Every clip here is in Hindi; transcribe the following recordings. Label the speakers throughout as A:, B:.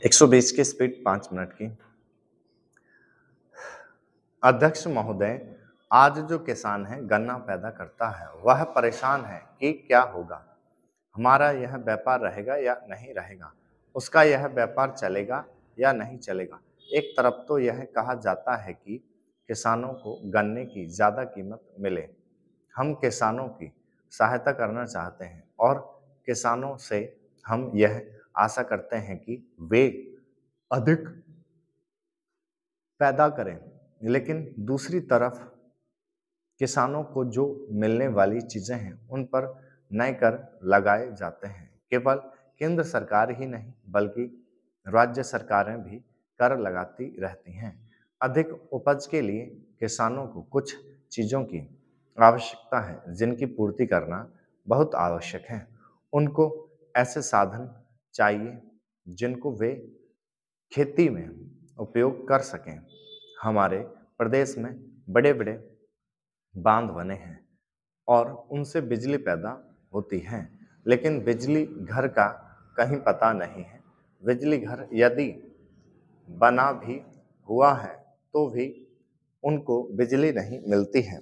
A: 120 की स्पीड 5 मिनट की। अध्यक्ष महोदय, आज जो किसान है गन्ना पैदा करता है वह परेशान है कि क्या होगा, हमारा यह व्यापार रहेगा या नहीं रहेगा, उसका यह व्यापार चलेगा या नहीं चलेगा। एक तरफ तो यह कहा जाता है कि किसानों को गन्ने की ज़्यादा कीमत मिले। हम किसानों की सहायता करना चाहते हैं और किसानों से हम यह आशा करते हैं कि वे अधिक पैदा करें, लेकिन दूसरी तरफ किसानों को जो मिलने वाली चीज़ें हैं उन पर नए कर लगाए जाते हैं। केवल केंद्र सरकार ही नहीं बल्कि राज्य सरकारें भी कर लगाती रहती हैं। अधिक उपज के लिए किसानों को कुछ चीज़ों की आवश्यकता है जिनकी पूर्ति करना बहुत आवश्यक है। उनको ऐसे साधन चाहिए जिनको वे खेती में उपयोग कर सकें। हमारे प्रदेश में बड़े बड़े बांध बने हैं और उनसे बिजली पैदा होती है, लेकिन बिजली घर का कहीं पता नहीं है। बिजली घर यदि बना भी हुआ है तो भी उनको बिजली नहीं मिलती है।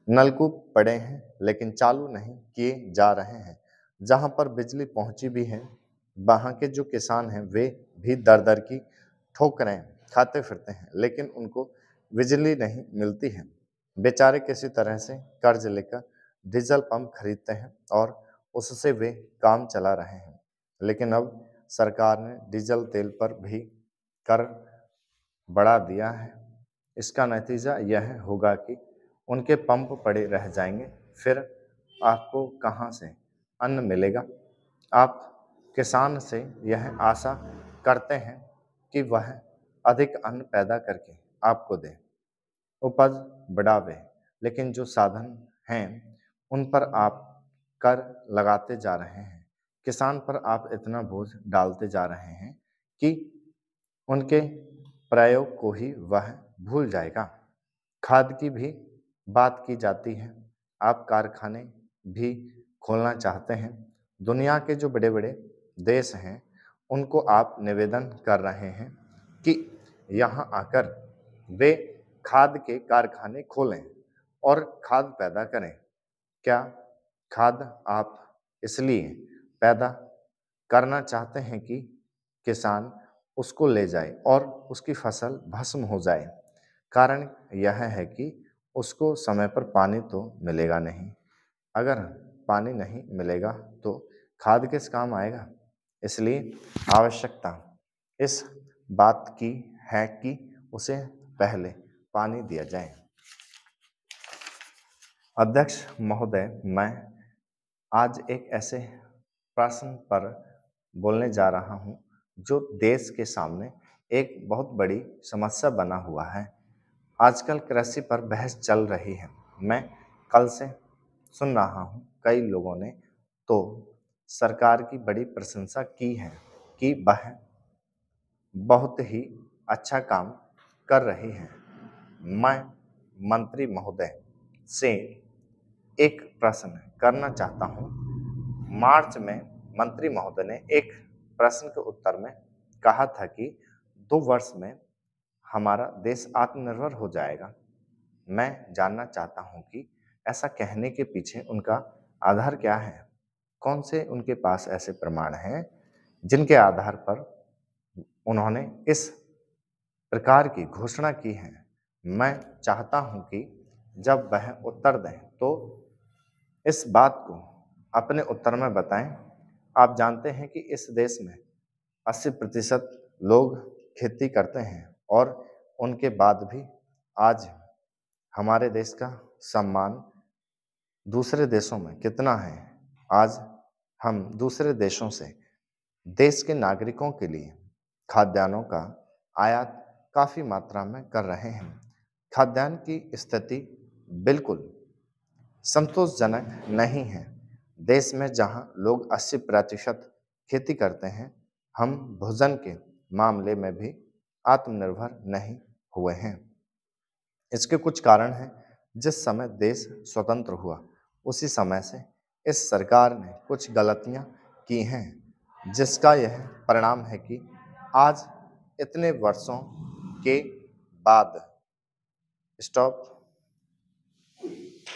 A: नलकूप पड़े हैं लेकिन चालू नहीं किए जा रहे हैं। जहाँ पर बिजली पहुँची भी है वहाँ के जो किसान हैं वे भी दर दर की ठोकरें खाते फिरते हैं, लेकिन उनको बिजली नहीं मिलती है। बेचारे किसी तरह से कर्ज लेकर डीजल पंप खरीदते हैं और उससे वे काम चला रहे हैं, लेकिन अब सरकार ने डीजल तेल पर भी कर बढ़ा दिया है। इसका नतीजा यह होगा कि उनके पंप पड़े रह जाएंगे, फिर आपको कहाँ से अन्न मिलेगा। आप किसान से यह आशा करते हैं कि वह अधिक अन्न पैदा करके आपको दे, उपज बढ़ावे, लेकिन जो साधन हैं उन पर आप कर लगाते जा रहे हैं। किसान पर आप इतना बोझ डालते जा रहे हैं कि उनके प्रयोग को ही वह भूल जाएगा। खाद की भी बात की जाती है। आप कारखाने भी खोलना चाहते हैं। दुनिया के जो बड़े बड़े देश हैं उनको आप निवेदन कर रहे हैं कि यहाँ आकर वे खाद के कारखाने खोलें और खाद पैदा करें। क्या खाद आप इसलिए पैदा करना चाहते हैं कि किसान उसको ले जाए और उसकी फसल भस्म हो जाए? कारण यह है कि उसको समय पर पानी तो मिलेगा नहीं। अगर पानी नहीं मिलेगा तो खाद किस काम आएगा? इसलिए आवश्यकता इस बात की है कि उसे पहले पानी दिया जाए। अध्यक्ष महोदय, मैं आज एक ऐसे प्रश्न पर बोलने जा रहा हूं जो देश के सामने एक बहुत बड़ी समस्या बना हुआ है। आजकल कृषि पर बहस चल रही है। मैं कल से सुन रहा हूं कई लोगों ने तो सरकार की बड़ी प्रशंसा की है कि वह बहुत ही अच्छा काम कर रही है। मैं मंत्री महोदय से एक प्रश्न करना चाहता हूं। मार्च में मंत्री महोदय ने एक प्रश्न के उत्तर में कहा था कि 2 वर्ष में हमारा देश आत्मनिर्भर हो जाएगा। मैं जानना चाहता हूं कि ऐसा कहने के पीछे उनका आधार क्या है? कौन से उनके पास ऐसे प्रमाण हैं जिनके आधार पर उन्होंने इस प्रकार की घोषणा की है? मैं चाहता हूं कि जब वह उत्तर दें तो इस बात को अपने उत्तर में बताएं। आप जानते हैं कि इस देश में 80% लोग खेती करते हैं और उनके बाद भी आज हमारे देश का सम्मान दूसरे देशों में कितना है। आज हम दूसरे देशों से देश के नागरिकों के लिए खाद्यान्नों का आयात काफ़ी मात्रा में कर रहे हैं। खाद्यान्न की स्थिति बिल्कुल संतोषजनक नहीं है। देश में जहां लोग 80% खेती करते हैं, हम भोजन के मामले में भी आत्मनिर्भर नहीं हुए हैं। इसके कुछ कारण हैं। जिस समय देश स्वतंत्र हुआ उसी समय से इस सरकार ने कुछ गलतियां की हैं, जिसका यह परिणाम है कि आज इतने वर्षों के बाद स्टॉप